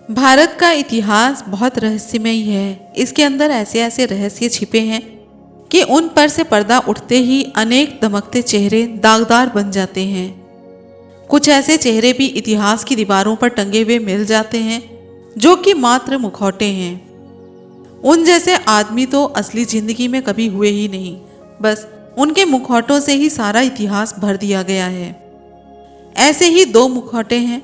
भारत का इतिहास बहुत रहस्यमयी है। इसके अंदर ऐसे ऐसे रहस्य छिपे हैं कि उन पर से पर्दा उठते ही अनेक दमकते चेहरे दागदार बन जाते हैं। कुछ ऐसे चेहरे भी इतिहास की दीवारों पर टंगे हुए मिल जाते हैं जो कि मात्र मुखौटे हैं। उन जैसे आदमी तो असली जिंदगी में कभी हुए ही नहीं, बस उनके मुखौटों से ही सारा इतिहास भर दिया गया है। ऐसे ही दो मुखौटे हैं,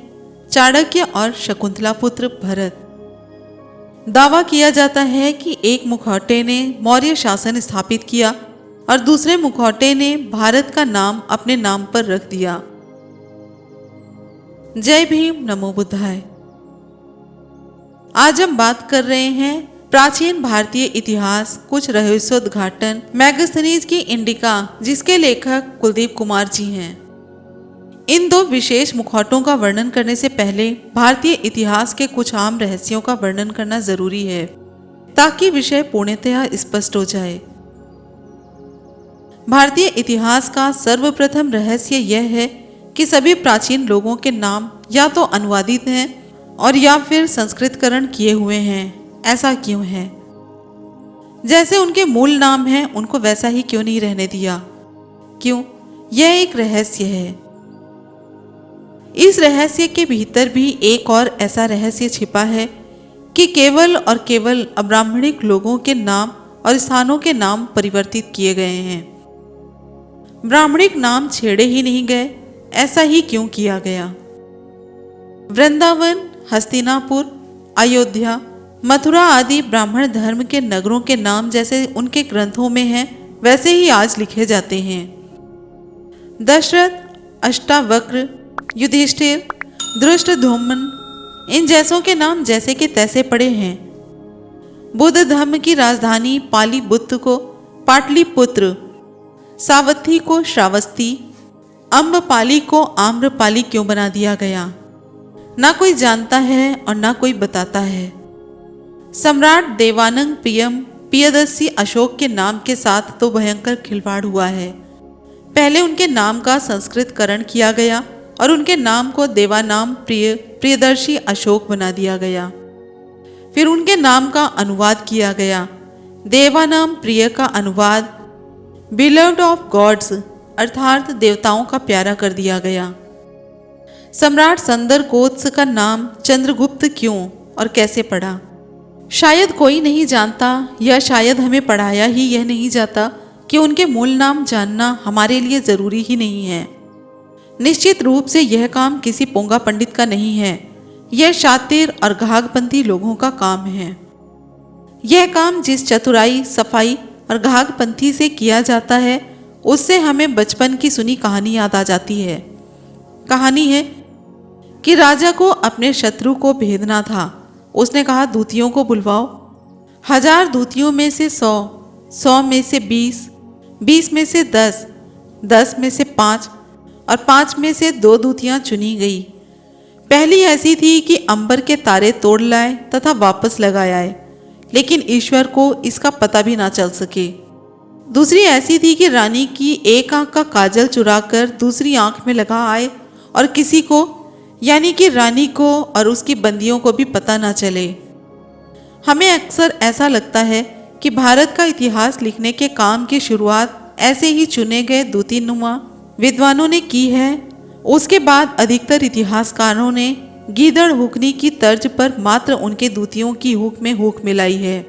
चाणक्य और शकुंतला पुत्र भरत। दावा किया जाता है कि एक मुखौटे ने मौर्य शासन स्थापित किया और दूसरे मुखौटे ने भारत का नाम अपने नाम पर रख दिया। जय भीम, नमो बुद्धाय। आज हम बात कर रहे हैं प्राचीन भारतीय इतिहास कुछ रहस्योद्घाटन मैगजीनीज की इंडिका, जिसके लेखक कुलदीप कुमार जी हैं। इन दो विशेष मुखौटों का वर्णन करने से पहले भारतीय इतिहास के कुछ आम रहस्यों का वर्णन करना जरूरी है ताकि विषय पूर्णतः स्पष्ट हो जाए। भारतीय इतिहास का सर्वप्रथम रहस्य यह है कि सभी प्राचीन लोगों के नाम या तो अनुवादित हैं और या फिर संस्कृतकरण किए हुए हैं। ऐसा क्यों है? जैसे उनके मूल नाम हैं उनको वैसा ही क्यों नहीं रहने दिया? क्यों? यह एक रहस्य है। इस रहस्य के भीतर भी एक और ऐसा रहस्य छिपा है कि केवल और केवल अब्राह्मणिक लोगों के नाम और स्थानों के नाम परिवर्तित किए गए हैं। ब्राह्मणिक नाम छेड़े ही नहीं गए। ऐसा ही क्यों किया गया? वृंदावन, हस्तिनापुर, अयोध्या, मथुरा आदि ब्राह्मण धर्म के नगरों के नाम जैसे उनके ग्रंथों में हैं वैसे ही आज लिखे जाते हैं। दशरथ, अष्टावक्र, युधिष्ठिर, धृष्टद्युम्न, इन जैसों के नाम जैसे के तैसे पड़े हैं। बुद्ध धर्म की राजधानी पालीबुत्र को पाटलिपुत्र, सावथी को श्रावस्ती, अम्रपाली को आम्रपाली क्यों बना दिया गया? ना कोई जानता है और ना कोई बताता है। सम्राट देवानंद प्रियदर्शी अशोक के नाम के साथ तो भयंकर खिलवाड़ हुआ है। पहले उनके नाम का संस्कृतकरण किया गया और उनके नाम को देवानाम प्रियदर्शी अशोक बना दिया गया। फिर उनके नाम का अनुवाद किया गया। देवानाम प्रिय का अनुवाद बिलव्ड ऑफ गॉड्स अर्थात देवताओं का प्यारा कर दिया गया। सम्राट संदरकोत्स का नाम चंद्रगुप्त क्यों और कैसे पड़ा? शायद कोई नहीं जानता या शायद हमें पढ़ाया ही यह नहीं जाता कि उनके मूल नाम जानना हमारे लिए जरूरी ही नहीं है। निश्चित रूप से यह काम किसी पोंगा पंडित का नहीं है। यह शातिर और घाघपंथी लोगों का काम है। यह काम जिस चतुराई, सफाई और घाघपंथी से किया जाता है उससे हमें बचपन की सुनी कहानी याद आ जाती है। कहानी है कि राजा को अपने शत्रु को भेदना था। उसने कहा, दूतियों को बुलवाओ। 1000 दूतियों में से 100, 100 में से 20, 20 में से 10, 10 में से 5 और 5 में से 2 दूतियां चुनी गई। पहली ऐसी थी कि अंबर के तारे तोड़ लाए तथा वापस लगा आए, लेकिन ईश्वर को इसका पता भी ना चल सके। दूसरी ऐसी थी कि रानी की एक आंख का काजल चुराकर दूसरी आंख में लगा आए और किसी को, यानी कि रानी को और उसकी बंदियों को भी पता ना चले। हमें अक्सर ऐसा लगता है कि भारत का इतिहास लिखने के काम की शुरुआत ऐसे ही चुने गए दूतीनुमा विद्वानों ने की है। उसके बाद अधिकतर इतिहासकारों ने गीदड़ हुकनी की तर्ज पर मात्र उनके दूतियों की हुक में हुक मिलाई है।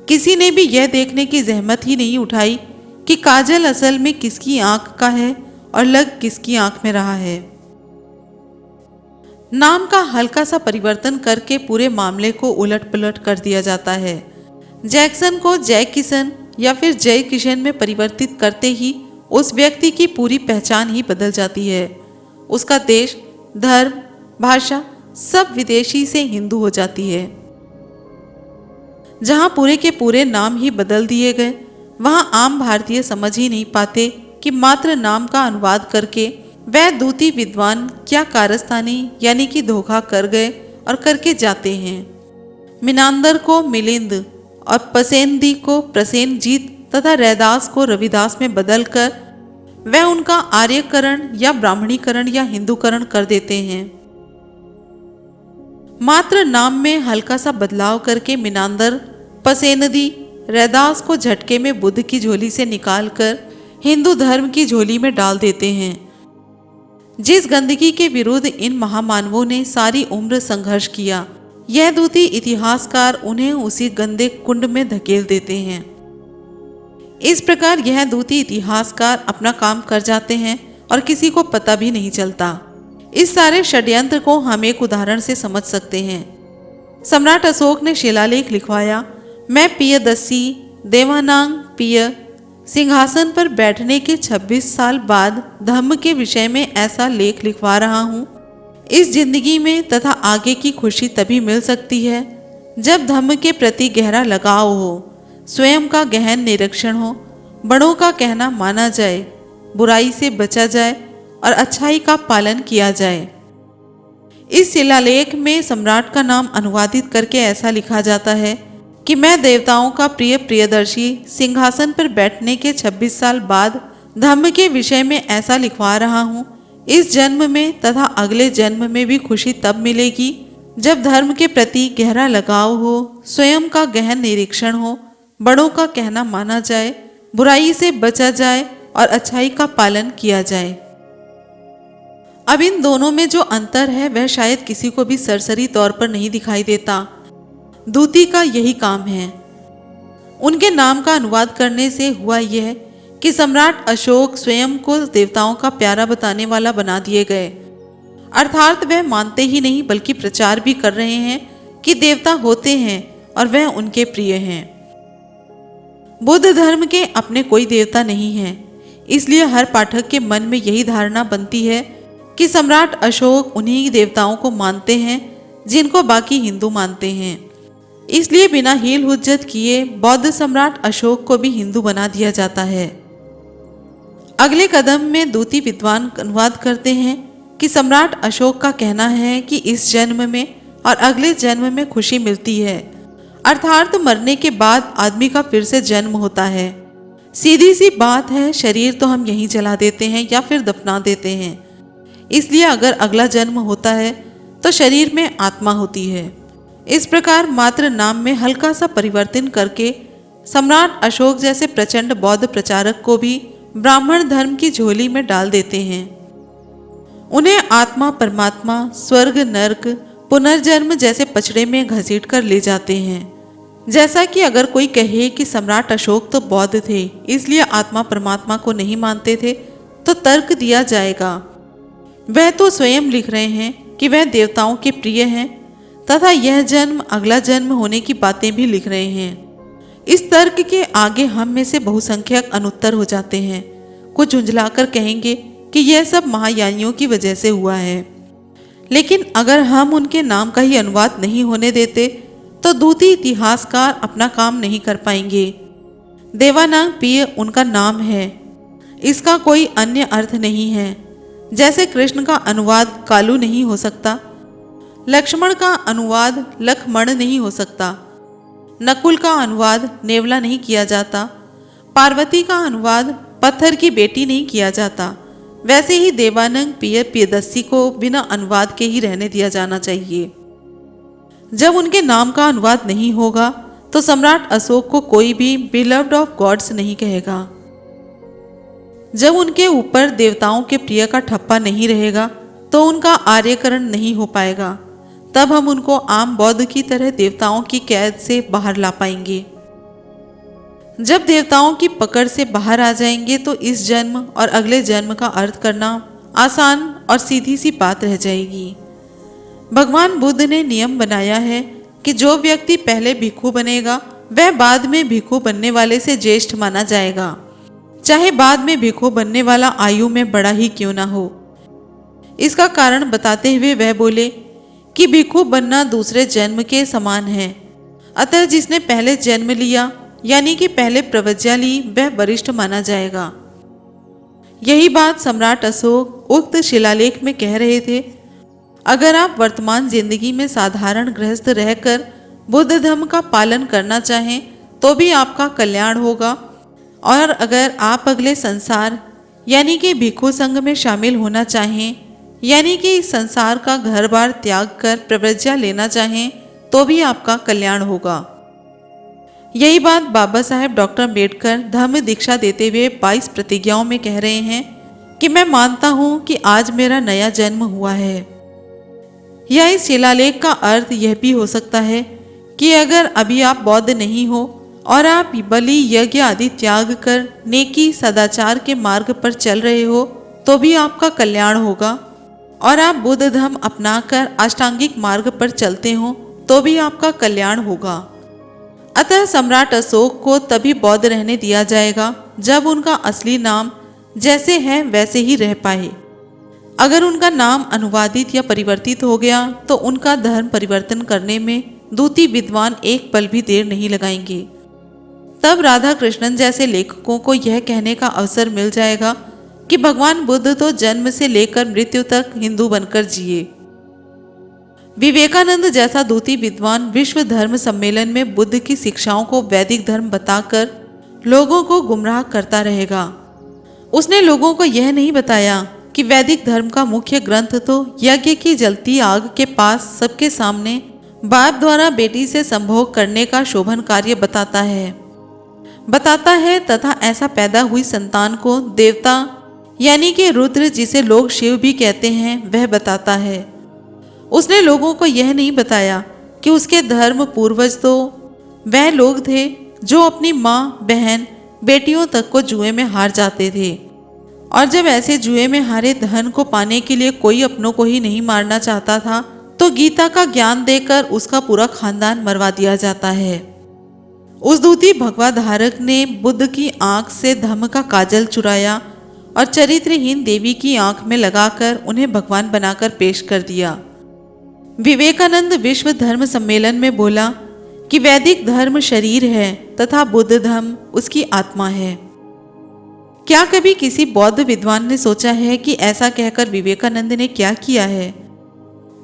किसी ने भी यह देखने की जहमत ही नहीं उठाई कि काजल असल में किसकी आंख का है और लग किसकी आंख में रहा है। नाम का हल्का सा परिवर्तन करके पूरे मामले को उलट पलट कर दिया जाता है। जैक्सन को जय किशन या फिर जय किशन में परिवर्तित करते ही उस व्यक्ति की पूरी पहचान ही बदल जाती है। उसका देश, धर्म, भाषा सब विदेशी से हिंदू हो जाती है। जहां पूरे के पूरे नाम ही बदल दिए गए, वहां आम भारतीय समझ ही नहीं पाते कि मात्र नाम का अनुवाद करके वह दूती विद्वान क्या कारस्तानी यानी कि धोखा कर गए और करके जाते हैं। मिनांदर को मिलिंद और पसेनदी को प्रसेनजीत तथा रैदास को रविदास में बदलकर वह उनका आर्यकरण या ब्राह्मणीकरण या हिंदूकरण कर देते हैं। मात्र नाम में हल्का सा बदलाव करके मिनांदर पसेनदी रैदास को झटके में बुद्ध की झोली से निकालकर हिंदू धर्म की झोली में डाल देते हैं। जिस गंदगी के विरुद्ध इन महामानवों ने सारी उम्र संघर्ष किया, यह दूती इतिहासकार उन्हें उसी गंदे कुंड में धकेल देते हैं। इस प्रकार यह दूती इतिहासकार अपना काम कर जाते हैं और किसी को पता भी नहीं चलता। इस सारे षड्यंत्र को हम एक उदाहरण से समझ सकते हैं। सम्राट अशोक ने शिलालेख लिखवाया, मैं पियदस्सी देवानांग पिय सिंहासन पर बैठने के 26 साल बाद धम्म के विषय में ऐसा लेख लिखवा रहा हूँ। इस जिंदगी में तथा आगे की खुशी तभी मिल सकती है जब धम्म के प्रति गहरा लगाव हो, स्वयं का गहन निरीक्षण हो, बड़ों का कहना माना जाए, बुराई से बचा जाए और अच्छाई का पालन किया जाए। इस शिलालेख में सम्राट का नाम अनुवादित करके ऐसा लिखा जाता है कि मैं देवताओं का प्रिय प्रियदर्शी सिंहासन पर बैठने के 26 साल बाद धम्म के विषय में ऐसा लिखवा रहा हूँ। इस जन्म में तथा अगले जन्म में भी खुशी तब मिलेगी जब धर्म के प्रति गहरा लगाव हो, स्वयं का गहन निरीक्षण हो, बड़ों का कहना माना जाए, बुराई से बचा जाए और अच्छाई का पालन किया जाए। अब इन दोनों में जो अंतर है वह शायद किसी को भी सरसरी तौर पर नहीं दिखाई देता। दूती का यही काम है। उनके नाम का अनुवाद करने से हुआ यह कि सम्राट अशोक स्वयं को देवताओं का प्यारा बताने वाला बना दिए गए। अर्थात वह मानते ही नहीं बल्कि प्रचार भी कर रहे हैं कि देवता होते हैं और वह उनके प्रिय हैं। बुद्ध धर्म के अपने कोई देवता नहीं है, इसलिए हर पाठक के मन में यही धारणा बनती है कि सम्राट अशोक उन्हीं देवताओं को मानते हैं जिनको बाकी हिंदू मानते हैं। इसलिए बिना हील हुज्जत किए बौद्ध सम्राट अशोक को भी हिंदू बना दिया जाता है। अगले कदम में दूती विद्वान अनुवाद करते हैं कि सम्राट अशोक का कहना है कि इस जन्म में और अगले जन्म में खुशी मिलती है, अर्थात मरने के बाद आदमी का फिर से जन्म होता है। सीधी सी बात है, शरीर तो हम यहीं जला देते हैं या फिर दफना देते हैं। इसलिए अगर अगला जन्म होता है तो शरीर में आत्मा होती है। इस प्रकार मात्र नाम में हल्का सा परिवर्तन करके सम्राट अशोक जैसे प्रचंड बौद्ध प्रचारक को भी ब्राह्मण धर्म की झोली में डाल देते हैं। उन्हें आत्मा परमात्मा, स्वर्ग नर्क, पुनर्जन्म जैसे पचड़े में घसीट कर ले जाते हैं। जैसा कि अगर कोई कहे कि सम्राट अशोक तो बौद्ध थे इसलिए आत्मा परमात्मा को नहीं मानते थे, तो तर्क दिया जाएगा वह तो स्वयं लिख रहे हैं कि वह देवताओं के प्रिय हैं तथा यह जन्म अगला जन्म होने की बातें भी लिख रहे हैं। इस तर्क के आगे हम में से बहुसंख्यक अनुत्तर हो जाते हैं। कुछ झुंझलाकर कहेंगे कि यह सब महायानियों की वजह से हुआ है। लेकिन अगर हम उनके नाम का ही अनुवाद नहीं होने देते तो दूती इतिहासकार अपना काम नहीं कर पाएंगे। देवानांग पिय उनका नाम है, इसका कोई अन्य अर्थ नहीं है। जैसे कृष्ण का अनुवाद कालू नहीं हो सकता, लक्ष्मण का अनुवाद लक्ष्मण नहीं हो सकता, नकुल का अनुवाद नेवला नहीं किया जाता, पार्वती का अनुवाद पत्थर की बेटी नहीं किया जाता, वैसे ही देवानंद पिय प्रियदस्सी को बिना अनुवाद के ही रहने दिया जाना चाहिए। जब उनके नाम का अनुवाद नहीं होगा तो सम्राट अशोक को कोई भी बिलव्ड ऑफ गॉड्स नहीं कहेगा। जब उनके ऊपर देवताओं के प्रिय का ठप्पा नहीं रहेगा तो उनका आर्यकरण नहीं हो पाएगा। तब हम उनको आम बौद्ध की तरह देवताओं की कैद से बाहर ला पाएंगे। जब देवताओं की पकड़ से बाहर आ जाएंगे तो इस जन्म और अगले जन्म का अर्थ करना आसान और सीधी सी बात रह जाएगी। भगवान बुद्ध ने नियम बनाया है कि जो व्यक्ति पहले भिक्षु बनेगा वह बाद में भिक्षु बनने वाले से ज्येष्ठ माना जाएगा, चाहे बाद में भिक्षु बनने वाला आयु में बड़ा ही क्यों ना हो। इसका कारण बताते हुए वह बोले कि भिक्षु बनना दूसरे जन्म के समान है। अतः जिसने पहले जन्म लिया यानी कि पहले प्रवज्ञा ली वह वरिष्ठ माना जाएगा। यही बात सम्राट अशोक उक्त शिलालेख में कह रहे थे। अगर आप वर्तमान जिंदगी में साधारण गृहस्थ रहकर बुद्ध धर्म का पालन करना चाहें तो भी आपका कल्याण होगा, और अगर आप अगले संसार यानी कि भिक्षु संघ में शामिल होना चाहें यानी कि इस संसार का घर बार त्याग कर प्रव्रज्या लेना चाहें तो भी आपका कल्याण होगा। यही बात बाबा साहेब डॉक्टर अम्बेडकर धर्म दीक्षा देते हुए 22 प्रतिज्ञाओं में कह रहे हैं कि मैं मानता हूं कि आज मेरा नया जन्म हुआ है। या इस शिलालेख का अर्थ यह भी हो सकता है कि अगर अभी आप बौद्ध नहीं हो और आप बलि यज्ञ आदि त्याग कर नेकी सदाचार के मार्ग पर चल रहे हो तो भी आपका कल्याण होगा, और आप बुद्ध धर्म अपनाकर अष्टांगिक मार्ग पर चलते हो तो भी आपका कल्याण होगा। अतः सम्राट अशोक को तभी बौद्ध रहने दिया जाएगा जब उनका असली नाम जैसे है वैसे ही रह पाए। अगर उनका नाम अनुवादित या परिवर्तित हो गया तो उनका धर्म परिवर्तन करने में दूती विद्वान एक पल भी देर नहीं लगाएंगे। तब राधा कृष्णन जैसे लेखकों को यह कहने का अवसर मिल जाएगा कि भगवान बुद्ध तो जन्म से लेकर मृत्यु तक हिंदू बनकर जिए। विवेकानंद जैसा दूती विद्वान विश्व धर्म सम्मेलन में बुद्ध की शिक्षाओं को वैदिक धर्म बताकर लोगों को गुमराह करता रहेगा। उसने लोगों को यह नहीं बताया कि वैदिक धर्म का मुख्य ग्रंथ तो यज्ञ की जलती आग के पास सबके सामने बाप द्वारा बेटी से संभोग करने का शोभन कार्य बताता है तथा ऐसा पैदा हुई संतान को देवता यानी कि रुद्र जिसे लोग शिव भी कहते हैं वह बताता है। उसने लोगों को यह नहीं बताया कि उसके धर्म पूर्वज तो वह लोग थे जो अपनी माँ बहन बेटियों तक को जुए में हार जाते थे, और जब ऐसे जुए में हारे धन को पाने के लिए कोई अपनों को ही नहीं मारना चाहता था तो गीता का ज्ञान देकर उसका पूरा खानदान मरवा दिया जाता है। उस दूती भगवा धारक ने बुद्ध की आंख से धम्म का काजल चुराया और चरित्रहीन देवी की आंख में लगाकर उन्हें भगवान बनाकर पेश कर दिया। विवेकानंद विश्व धर्म सम्मेलन में बोला कि वैदिक धर्म शरीर है तथा बुद्ध धर्म उसकी आत्मा है। क्या कभी किसी बौद्ध विद्वान ने सोचा है कि ऐसा कहकर विवेकानंद ने क्या किया है?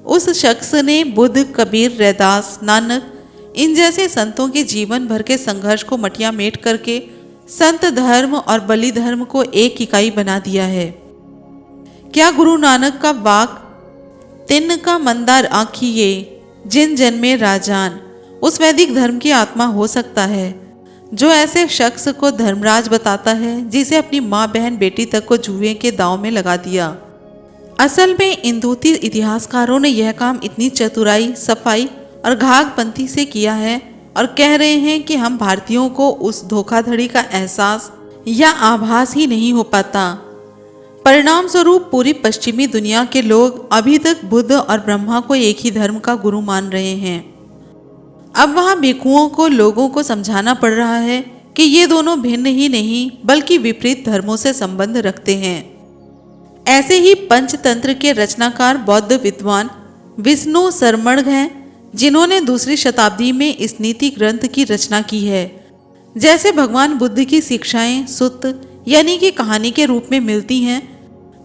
उस शख्स ने बुद्ध, कबीर, रैदास, नानक इन जैसे संतों के जीवन भर के संघर्ष को मटिया मेट करके संत धर्म और बलि धर्म को एक इकाई बना दिया है। क्या गुरु नानक का वाक तिन का मंदार आँखिए जिन जन्मे राजान उस वैदिक धर्म की आत्मा हो सकता है जो ऐसे शख्स को धर्मराज बताता है जिसे अपनी माँ बहन बेटी तक को जुए के दांव में लगा दिया? असल में इन दूती इतिहासकारों ने यह काम इतनी चतुराई, सफाई और घाघपंथी से किया है और कह रहे हैं कि हम भारतीयों को उस धोखाधड़ी का एहसास या आभास ही नहीं हो पाता। परिणाम स्वरूप पूरी पश्चिमी दुनिया के लोग अभी तक बुद्ध और ब्रह्मा को एक ही धर्म का गुरु मान रहे हैं। अब वहां भिक्षुओं को लोगों को समझाना पड़ रहा है कि ये दोनों भिन्न ही नहीं बल्कि विपरीत धर्मों से संबंध रखते हैं। ऐसे ही पंचतंत्र के रचनाकार बौद्ध विद्वान विष्णु शरमण हैं जिन्होंने दूसरी शताब्दी में इस नीति ग्रंथ की रचना की है। जैसे भगवान बुद्ध की शिक्षाएं सुत्त यानी कि कहानी के रूप में मिलती हैं,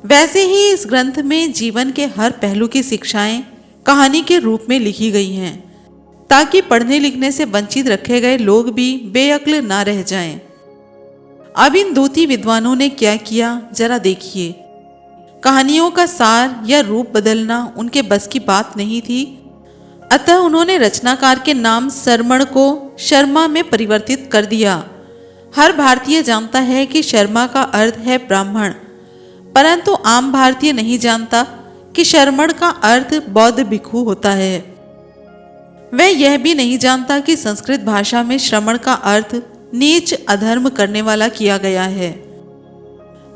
वैसे ही इस ग्रंथ में जीवन के हर पहलू की शिक्षाएं कहानी के रूप में लिखी गई हैं ताकि पढ़ने लिखने से वंचित रखे गए लोग भी बेअक्ल ना रह जाएं। अब इन दूती विद्वानों ने क्या किया जरा देखिए। कहानियों का सार या रूप बदलना उनके बस की बात नहीं थी, अतः उन्होंने रचनाकार के नाम शरमण को शर्मा में परिवर्तित कर दिया। हर भारतीय जानता है कि शर्मा का अर्थ है ब्राह्मण, परंतु आम भारतीय नहीं जानता कि शरमण का अर्थ बौद्ध भिक्षु होता है। वह यह भी नहीं जानता कि संस्कृत भाषा में श्रमण का अर्थ नीच अधर्म करने वाला किया गया है।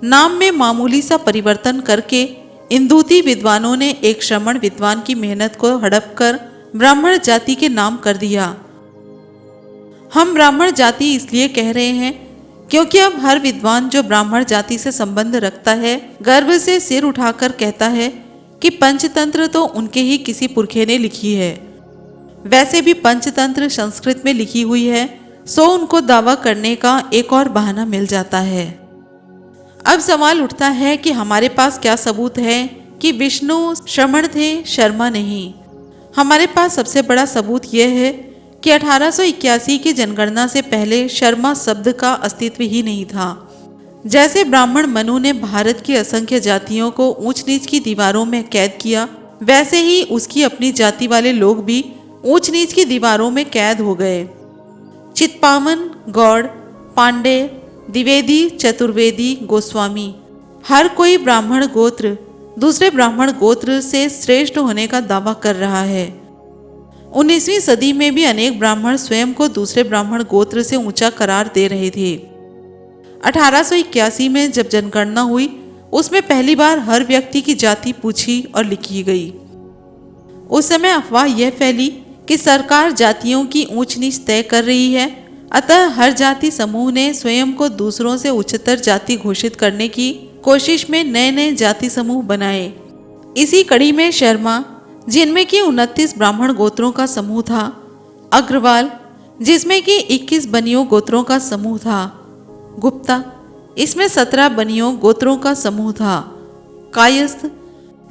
नाम में मामूली सा परिवर्तन करके इन दूती विद्वानों ने एक श्रमण विद्वान की मेहनत को हड़प कर ब्राह्मण जाति के नाम कर दिया। हम ब्राह्मण जाति इसलिए कह रहे हैं क्योंकि अब हर विद्वान जो ब्राह्मण जाति से संबंध रखता है गर्व से सिर उठाकर कहता है कि पंचतंत्र तो उनके ही किसी पुरखे ने लिखी है। वैसे भी पंचतंत्र संस्कृत में लिखी हुई है, सो उनको दावा करने का एक और बहाना मिल जाता है। अब सवाल उठता है कि हमारे पास क्या सबूत है कि विष्णु श्रमण थे, शर्मा नहीं। हमारे पास सबसे बड़ा सबूत यह है कि 1881 की जनगणना से पहले शर्मा शब्द का अस्तित्व ही नहीं था। जैसे ब्राह्मण मनु ने भारत की असंख्य जातियों को ऊंच नीच की दीवारों में कैद किया, वैसे ही उसकी अपनी जाति वाले लोग भी ऊंच नीच की दीवारों में कैद हो गए। चित्पावन, गौड़, पांडे, द्विवेदी, चतुर्वेदी, गोस्वामी, हर कोई ब्राह्मण गोत्र दूसरे ब्राह्मण गोत्र से श्रेष्ठ होने का दावा कर रहा है। 19वीं सदी में भी अनेक ब्राह्मण स्वयं को दूसरे ब्राह्मण गोत्र से ऊंचा करार दे रहे थे। 1881 में जब जनगणना हुई, उसमें पहली बार हर व्यक्ति की जाति पूछी और लिखी गई। उस समय अफवाह यह फैली कि सरकार जातियों की ऊंच नीच तय कर रही है, अतः हर जाति समूह ने स्वयं को दूसरों से उच्चतर जाति घोषित करने की कोशिश में नए नए जाति समूह बनाए। इसी कड़ी में शर्मा, जिनमें कि 29 ब्राह्मण गोत्रों का समूह था, अग्रवाल, जिसमें कि 21 बनियों गोत्रों का समूह था, गुप्ता, इसमें 17 बनियों गोत्रों का समूह था, कायस्थ,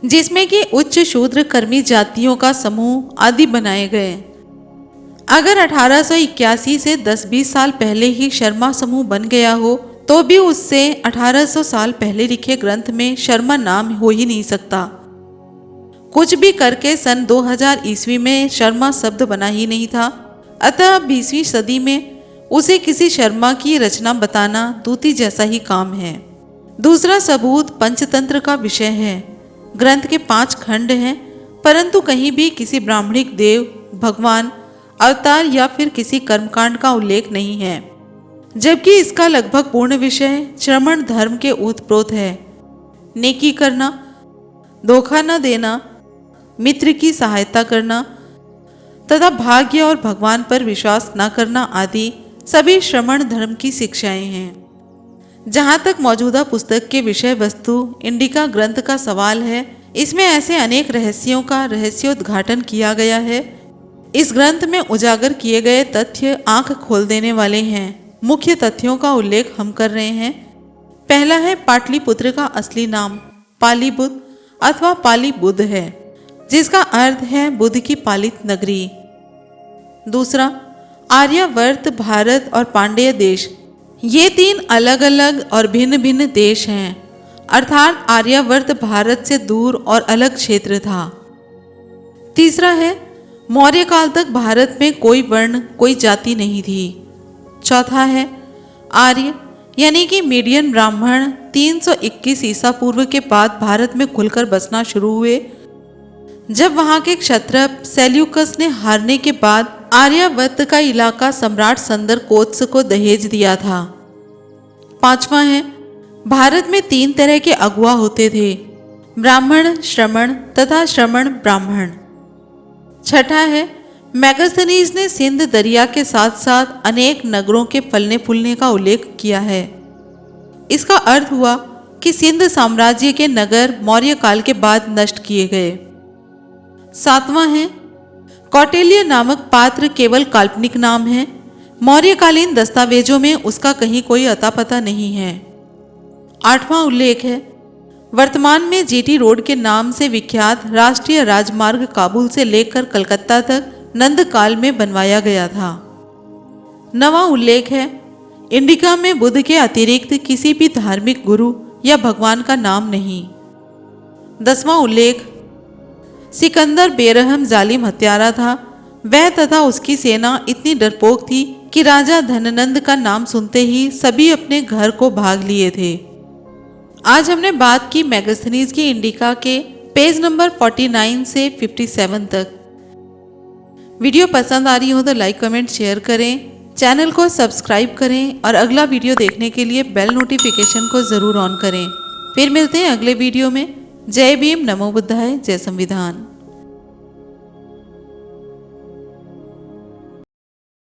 जिसमें कि उच्च शूद्र कर्मी जातियों का समूह आदि बनाए गए। अगर 1881 से 10-20 साल पहले ही शर्मा समूह बन गया हो, तो भी उससे 1800 साल पहले लिखे ग्रंथ में शर्मा नाम हो ही नहीं सकता। कुछ भी करके सन 2000 ईस्वी में शर्मा शब्द बना ही नहीं था, अतः 20वीं सदी में उसे किसी शर्मा की रचना बताना दूती जैसा ही काम है। दूसरा सबूत पंचतंत्र का विषय है। ग्रंथ के 5 खंड हैं, परंतु कहीं भी किसी ब्राह्मणिक देव, भगवान, अवतार या फिर किसी कर्मकांड का उल्लेख नहीं है, जबकि इसका लगभग पूर्ण विषय श्रमण धर्म के ओतप्रोत है। नेकी करना, धोखा न देना, मित्र की सहायता करना तथा भाग्य और भगवान पर विश्वास न करना आदि सभी श्रमण धर्म की शिक्षाएं हैं। जहाँ तक मौजूदा पुस्तक के विषय वस्तु इंडिका ग्रंथ का सवाल है, इसमें ऐसे अनेक रहस्यों का रहस्योद्घाटन किया गया है। इस ग्रंथ में उजागर किए गए तथ्य आंख खोल देने वाले हैं। मुख्य तथ्यों का उल्लेख हम कर रहे हैं। पहला है, पाटलिपुत्र का असली नाम पाली बुद्ध अथवा पाली बुद्ध है, जिसका अर्थ है बुद्ध की पालित नगरी। दूसरा, आर्यावर्त भारत और पांड्य देश, ये 3 अलग अलग और भिन्न भिन्न देश हैं, अर्थात आर्यावर्त भारत से दूर और अलग क्षेत्र था। तीसरा है, मौर्य काल तक भारत में कोई वर्ण, कोई जाति नहीं थी। चौथा है, आर्य यानी कि मीडियन ब्राह्मण 321 ईसा पूर्व के बाद भारत में खुलकर बसना शुरू हुए, जब वहां के क्षत्रप सेल्यूकस ने हारने के बाद आर्यावर्त का इलाका सम्राट संदर कोत्स को दहेज दिया था। पांचवा है, भारत में 3 तरह के अगुआ होते थे, ब्राह्मण श्रमण तथा श्रमण ब्राह्मण। छठा है, मैगस्थनीज ने सिंध दरिया के साथ साथ अनेक नगरों के फलने फूलने का उल्लेख किया है। इसका अर्थ हुआ कि सिंध साम्राज्य के नगर मौर्य काल के बाद नष्ट किए गए। सातवां है, कौटिल्य नामक पात्र केवल काल्पनिक नाम है, मौर्यकालीन दस्तावेजों में उसका कहीं कोई अता पता नहीं है। आठवां उल्लेख है, वर्तमान में जीटी रोड के नाम से विख्यात राष्ट्रीय राजमार्ग काबुल से लेकर कलकत्ता तक नंद काल में बनवाया गया था। नवां उल्लेख है, इंडिका में बुद्ध के अतिरिक्त किसी भी धार्मिक गुरु या भगवान का नाम नहीं। 10वां उल्लेख, सिकंदर बेरहम जालिम हत्यारा था। वह तथा उसकी सेना इतनी डरपोक थी कि राजा धननंद का नाम सुनते ही सभी अपने घर को भाग लिए थे। आज हमने बात की मैगस्थनीज की इंडिका के पेज नंबर 49 से 57 तक। वीडियो पसंद आ रही हो तो लाइक कमेंट शेयर करें, चैनल को सब्सक्राइब करें और अगला वीडियो देखने के लिए बेल नोटिफिकेशन को ज़रूर ऑन करें। फिर मिलते हैं अगले वीडियो में। जय भीम, नमो बुद्धाय, जय संविधान।